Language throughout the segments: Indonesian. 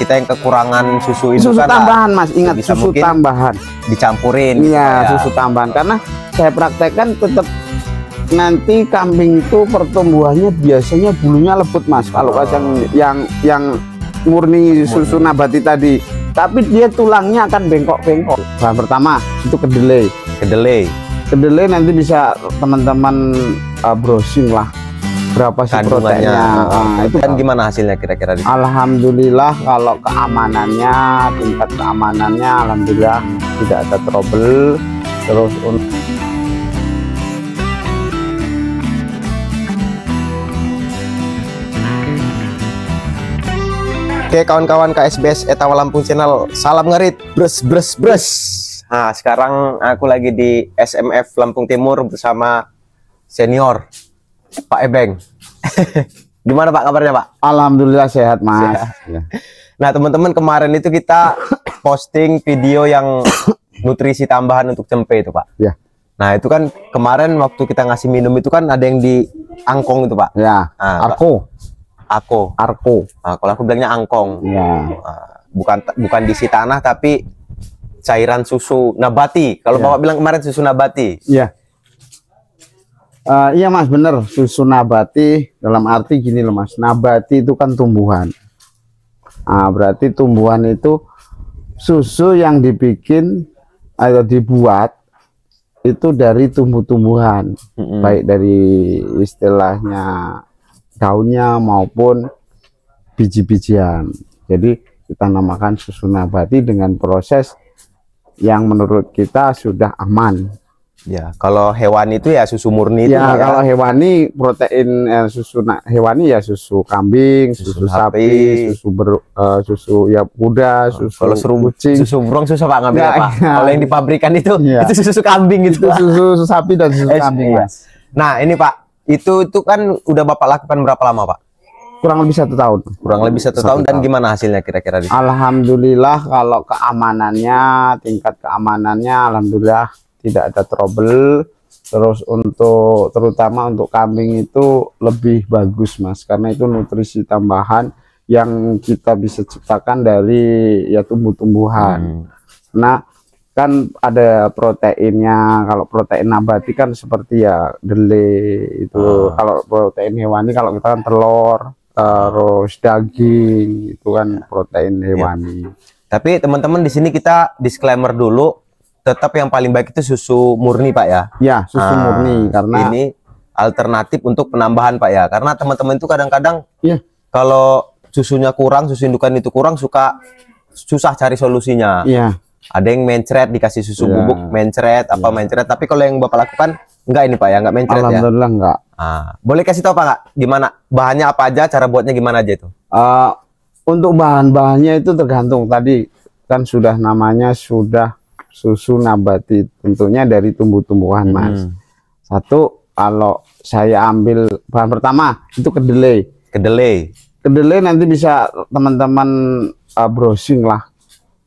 kita yang kekurangan susu itu susu kan tambahan Mas, ingat susu tambahan dicampurin. Iya, susu tambahan, karena saya praktekkan tetap nanti kambing itu pertumbuhannya biasanya bulunya lebut Mas, kalau kacang yang murni susu nabati tadi, tapi dia tulangnya akan bengkok-bengkok. Bahan pertama itu kedelai. Kedelai nanti bisa teman-teman browsing lah berapa sih proteinnya. Nah, itu kan gimana hasilnya kira-kira? Alhamdulillah kalau keamanannya, tingkat keamanannya alhamdulillah tidak ada trouble. Terus oke kawan-kawan KSBS Etawa Lampung Channel, salam ngerit, bres. Nah sekarang aku lagi di SMF Lampung Timur bersama senior Pak Ebeng. Gimana Pak kabarnya Pak? Alhamdulillah sehat Mas. Sehat. Nah teman-teman, kemarin itu kita posting video yang nutrisi tambahan untuk cempe itu Pak. Ya. Nah itu kan kemarin waktu kita ngasih minum itu kan ada yang di angkong itu Pak. Ya. Nah, Arko. Nah, kalau aku bilangnya angkong. Ya. Bukan diisi tanah tapi cairan susu nabati. Kalau Bapak bilang kemarin susu nabati. Iya. Iya Mas, bener, susu nabati dalam arti gini loh Mas, nabati itu kan tumbuhan. Nah, berarti tumbuhan itu susu yang dibikin atau dibuat itu dari tumbuh-tumbuhan, baik dari istilahnya daunnya maupun biji-bijian. Jadi kita namakan susu nabati dengan proses yang menurut kita sudah aman. Ya, kalau hewan itu ya susu murni. Ya, itu kalau hewani protein susu hewani ya susu kambing, susu sapi, susu ya kuda, susu kalau kucing. Susu burung susah Pak ngambil apa? Kalau yang di pabrikan itu susu kambing itu. Susu sapi dan susu kambing Mas. Nah, ini Pak, itu kan udah Bapak lakukan berapa lama Pak? Kurang lebih 1 tahun. Kurang lebih satu tahun. Dan gimana hasilnya kira-kira? Alhamdulillah kalau keamanannya, tingkat keamanannya alhamdulillah tidak ada trouble. Terus untuk terutama untuk kambing itu lebih bagus Mas, karena itu nutrisi tambahan yang kita bisa ciptakan dari ya tumbuh-tumbuhan. Nah kan ada proteinnya. Kalau protein nabati kan seperti ya kedelai itu. Kalau protein hewani kalau kita kan telur, terus daging itu kan protein hewani. Tapi teman-teman di sini kita disclaimer dulu, tetap yang paling baik itu susu murni Pak ya. Ya, susu murni, karena ini alternatif untuk penambahan Pak ya. Karena teman-teman itu kadang-kadang kalau susunya kurang, susu indukan itu kurang, susah cari solusinya. Iya. Ada yang mencret dikasih susu bubuk, mencret mencret. Tapi kalau yang Bapak lakukan enggak ini Pak ya, enggak mencret. Alhamdulillah enggak. Boleh kasih tahu Pak nggak gimana bahannya, apa aja, cara buatnya gimana aja itu? Untuk bahan-bahannya itu tergantung, tadi kan sudah namanya sudah susu nabati, tentunya dari tumbuh-tumbuhan Mas. Satu, kalau saya ambil bahan pertama itu kedelai nanti bisa teman-teman browsing lah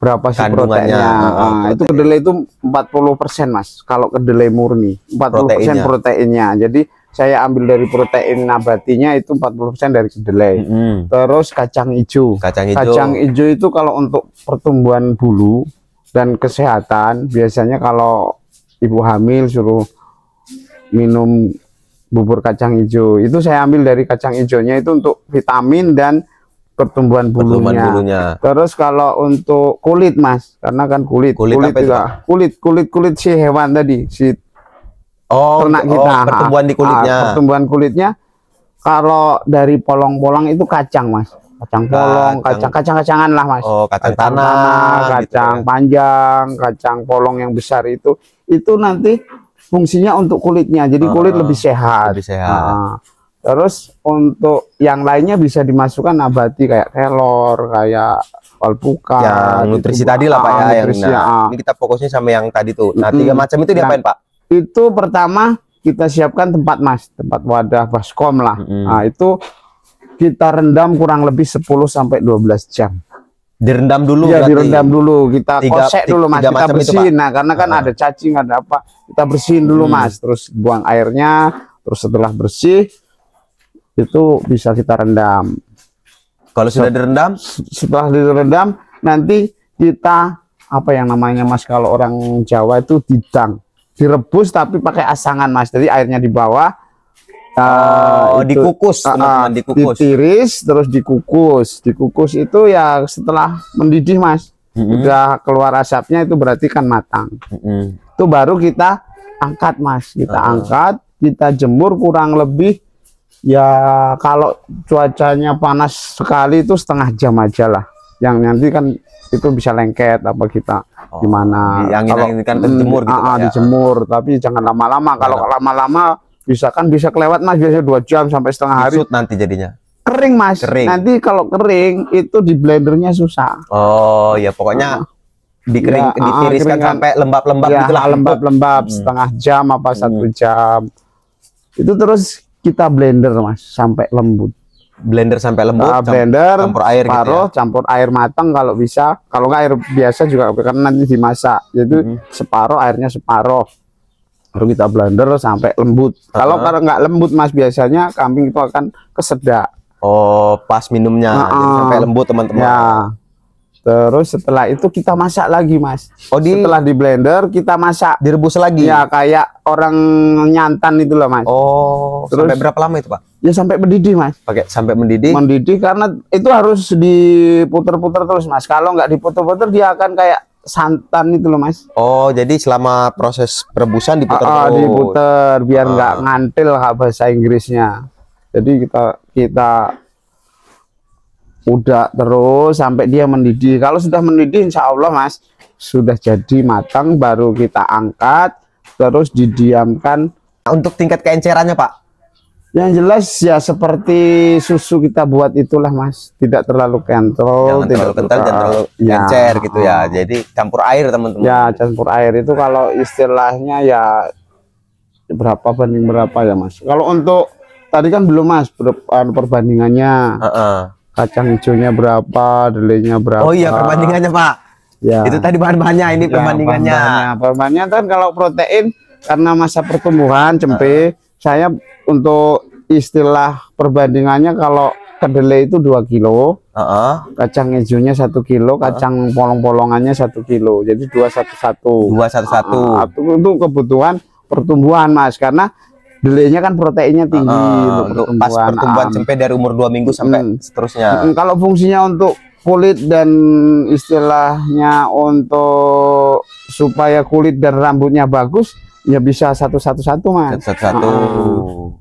berapa sih proteinnya. Itu kedelai itu 40% Mas, kalau kedelai murni 40% proteinnya. Jadi saya ambil dari protein nabatinya itu 40% dari kedelai. Terus kacang hijau itu kalau untuk pertumbuhan bulu dan kesehatan, biasanya kalau ibu hamil suruh minum bubur kacang hijau, itu saya ambil dari kacang hijaunya itu untuk vitamin dan pertumbuhan bulunya. Terus kalau untuk kulit Mas, karena kan kulit si hewan tadi, si ternak kita, pertumbuhan di kulitnya. Pertumbuhan kulitnya kalau dari polong-polong itu kacang Mas, kacang polong, kacang-kacangan lah Mas. Kacang tanah, kacang panjang, kacang polong yang besar itu nanti fungsinya untuk kulitnya, jadi kulit lebih sehat. Terus untuk yang lainnya bisa dimasukkan nabati kayak kelor, kayak alpukat, yang nutrisi tadi lah Pak ya. Ini kita fokusnya sama yang tadi tuh. Nah 3 macam itu diapain Pak? Itu pertama kita siapkan tempat Mas, tempat wadah baskom lah. Nah itu kita rendam kurang lebih 10-12 jam. Direndam dulu ya, direndam dulu, kita kosek dulu Mas, kita bersihin. Nah karena kan ada cacing, ada apa, kita bersihin dulu Mas, terus buang airnya, terus setelah bersih itu bisa kita rendam. Kalau sudah direndam, setelah direndam nanti kita apa yang namanya Mas, kalau orang Jawa itu didang, direbus tapi pakai asangan Mas. Jadi airnya di bawah. Dikukus, teman-teman, dikukus. Ditiris terus dikukus. Dikukus itu ya setelah mendidih Mas. Udah keluar asapnya itu berarti kan matang. Itu baru kita angkat Mas. Kita angkat, kita jemur kurang lebih ya kalau cuacanya panas sekali itu setengah jam aja lah. Yang nanti kan itu bisa lengket apa kita gimana. Kalau ini kan terjemur gitu ya. Dijemur, tapi jangan lama-lama. Kalau lama-lama bisa kelewat Mas, biasanya 2 jam sampai setengah hari. Kusut nanti jadinya. Kering Mas. Kering. Nanti kalau kering itu di blendernya susah. Oh ya pokoknya ditiriskan sampai lembab-lembab ya, gitulah. Lembab-lembab setengah jam apa 1 jam. Itu terus kita blender Mas sampai lembut. Blender sampai lembut, blender, campur air separuh, gitu ya? Campur air matang kalau bisa. Kalau nggak air biasa juga karena nanti dimasak. Jadi separuh, airnya separuh. Baru kita blender sampai lembut. Kalau nggak lembut Mas, biasanya kambing itu akan kesedak. Oh, pas minumnya sampai lembut teman-teman. Ya. Terus setelah itu kita masak lagi Mas. Setelah di blender kita masak, direbus lagi. Ya kayak orang nyantan itu loh Mas. Oh, terus sampai berapa lama itu Pak? Ya sampai mendidih Mas. Pakai sampai mendidih. Mendidih karena itu harus diputer-puter terus Mas. Kalau nggak diputer-puter dia akan kayak santan itu loh Mas. Oh, jadi selama proses perebusan diputer terus. Diputer biar nggak ngantil bahasa Inggrisnya. Jadi kita udah terus sampai dia mendidih. Kalau sudah mendidih insya Allah Mas sudah jadi matang, baru kita angkat terus didiamkan. Untuk tingkat keencerannya Pak? Yang jelas ya seperti susu kita buat itulah Mas, tidak terlalu kental, tidak terlalu kental, jangan terlalu encer gitu ya. Jadi campur air teman-teman. Ya campur air itu kalau istilahnya ya berapa banding berapa ya Mas. Kalau untuk tadi kan belum Mas perbandingannya. Kacang hijaunya berapa, delenya berapa. Oh iya perbandingannya Pak. Ya. Itu tadi bahan-bahannya, ini perbandingannya. Perbandingannya kan kalau protein karena masa pertumbuhan cempe, saya untuk istilah perbandingannya kalau kedelai itu 2 kilo, kacang hijaunya 1 kilo, kacang polong-polongannya 1 kilo, jadi 211. 211. Itu kebutuhan pertumbuhan Mas, karena delainya kan proteinnya tinggi untuk pas pertumbuhan cempe dari umur 2 minggu sampai seterusnya. Kalau fungsinya untuk kulit dan istilahnya untuk supaya kulit dan rambutnya bagus, ya bisa satu Mas.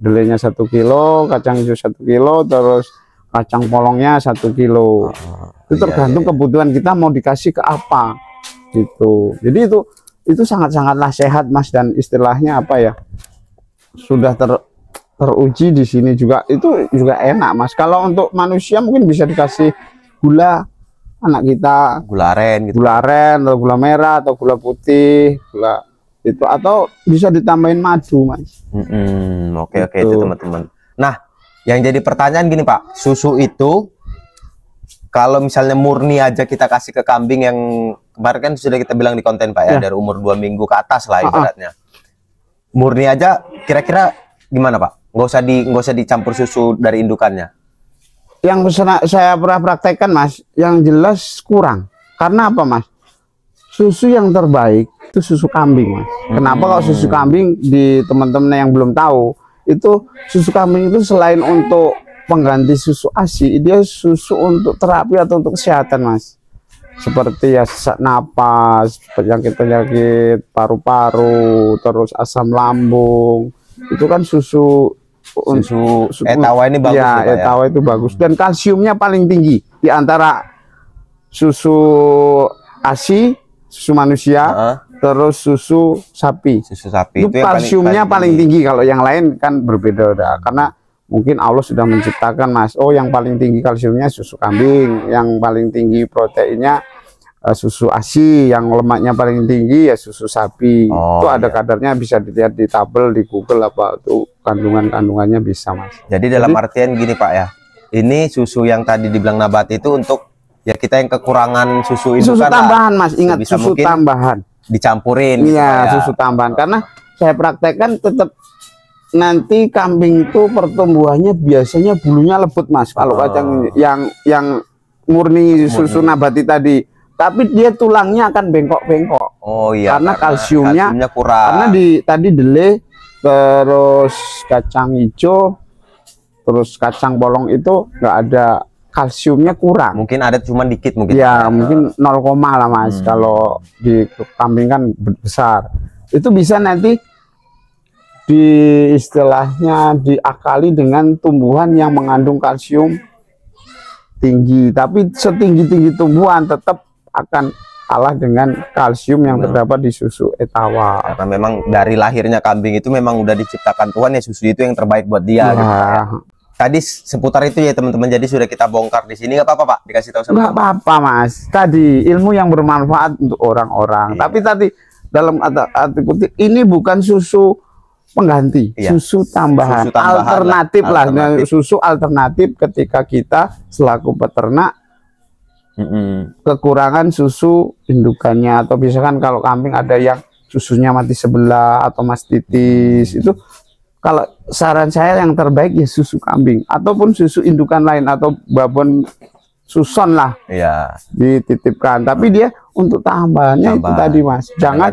Delainya 1 kilo, kacang hijau 1 kilo, terus kacang polongnya 1 kilo. Itu tergantung kebutuhan kita mau dikasih ke apa gitu. Jadi itu sangat-sangatlah sehat Mas, dan istilahnya apa ya, sudah teruji di sini juga, itu juga enak Mas. Kalau untuk manusia mungkin bisa dikasih gula, anak kita gula aren gitu. Gula aren atau gula merah atau gula putih, gula itu, atau bisa ditambahin madu Mas. Oke itu teman-teman. Nah, yang jadi pertanyaan gini Pak, susu itu kalau misalnya murni aja kita kasih ke kambing, yang kemarin kan sudah kita bilang di konten Pak ya, dari umur 2 minggu ke atas lah ibaratnya. Murni aja kira-kira gimana Pak? Nggak usah dicampur susu dari indukannya. Yang saya pernah praktekkan Mas, yang jelas kurang. Karena apa Mas? Susu yang terbaik itu susu kambing Mas. Kenapa kalau susu kambing, di teman-teman yang belum tahu, itu susu kambing itu selain untuk pengganti susu ASI, dia susu untuk terapi atau untuk kesehatan Mas. Seperti ya sesak napas, penyakit-penyakit paru-paru, terus asam lambung. Itu kan susu etawa ini bagus ya, etawa itu bagus, dan kalsiumnya paling tinggi di antara susu ASI, susu manusia, terus susu sapi. Itu kalsiumnya paling tinggi. Kalau yang lain kan berbeda udah, karena mungkin Allah sudah menciptakan Mas. Oh, yang paling tinggi kalsiumnya susu kambing, yang paling tinggi proteinnya susu ASI, yang lemaknya paling tinggi ya susu sapi. Itu ada kadarnya, bisa dilihat di tabel di Google apa itu kandungannya bisa Mas. Jadi dalam artian gini Pak ya, ini susu yang tadi dibilang nabati itu untuk ya kita yang kekurangan susu itu, susu tambahan Mas, ingat susu tambahan dicampurin. Iya, susu tambahan, karena saya praktekkan tetap nanti kambing itu pertumbuhannya biasanya bulunya lebut Mas. Kalau kacang yang murni susu nabati tadi, tapi dia tulangnya akan bengkok-bengkok. Oh iya. Karena kalsiumnya kurang. Karena tadi delay, terus kacang hijau, terus kacang polong itu nggak ada kalsiumnya, kurang. Mungkin ada cuman dikit mungkin. Ya mungkin 0, lah Mas. Kalau di kambing kan besar. Itu bisa nanti di istilahnya diakali dengan tumbuhan yang mengandung kalsium tinggi, tapi setinggi-tinggi tumbuhan tetap akan kalah dengan kalsium yang terdapat di susu Etawa. Karena memang dari lahirnya kambing itu memang udah diciptakan Tuhan ya, susu itu yang terbaik buat dia. Gitu, ya. Tadi seputar itu ya teman-teman, jadi sudah kita bongkar di sini. Nggak apa-apa Pak, dikasih tahu sama. Nggak apa-apa Mas, tadi ilmu yang bermanfaat untuk orang-orang. Tapi tadi dalam arti kutip ini bukan susu pengganti, susu tambahan, alternatif lah. Susu alternatif ketika kita selaku peternak kekurangan susu indukannya, atau misalkan kalau kambing ada yang susunya mati sebelah atau mastitis, itu kalau saran saya yang terbaik ya susu kambing ataupun susu indukan lain atau babon suson lah, dititipkan. Tapi dia untuk tambahannya itu tadi Mas, jangan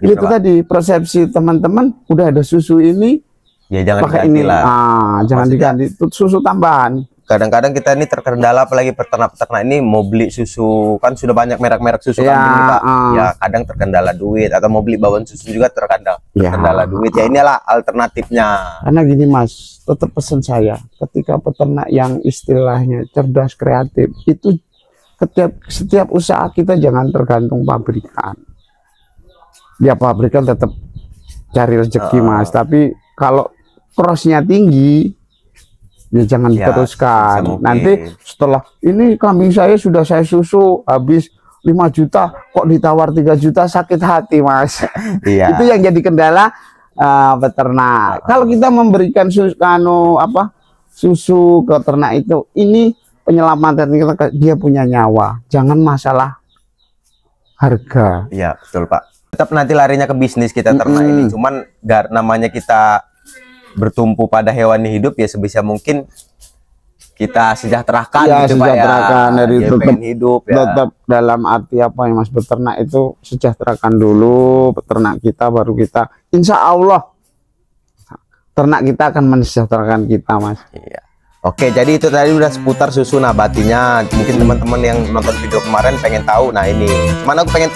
itu tadi persepsi teman-teman udah ada susu ini ya jangan pakai ini lah, jangan diganti, itu susu tambahan. Kadang-kadang kita ini terkendala, apalagi peternak-peternak ini mau beli susu, kan sudah banyak merek-merek susu kambing nih Pak. Ya kadang terkendala duit, atau mau beli bawaan susu juga terkendala duit. Ya inilah alternatifnya. Karena gini Mas, tetap pesan saya, ketika peternak yang istilahnya cerdas kreatif itu setiap usaha kita jangan tergantung pabrikan. Ya pabrikan tetap cari rezeki Mas, tapi kalau crossnya tinggi ya jangan diteruskan. Nanti setelah ini kambing saya sudah saya susu habis 5 juta kok ditawar 3 juta, sakit hati Mas. Itu yang jadi kendala peternak. Kalau kita memberikan susu ke ternak itu, ini penyelamatan kita, dia punya nyawa, jangan masalah harga. Iya betul Pak, tetap nanti larinya ke bisnis kita ternak ini, cuman namanya kita bertumpu pada hewan hidup ya, sebisa mungkin kita sejahterakan gitu Pak ya. Dari tetap hidup ya. Tetap dalam arti apa ya Mas, beternak itu sejahterakan dulu peternak kita, baru kita insya Allah ternak kita akan mensejahterakan kita Mas. Iya. Oke, jadi itu tadi udah seputar susu nabatinya. Mungkin teman-teman yang nonton video kemarin pengen tahu. Nah ini, cuman aku pengen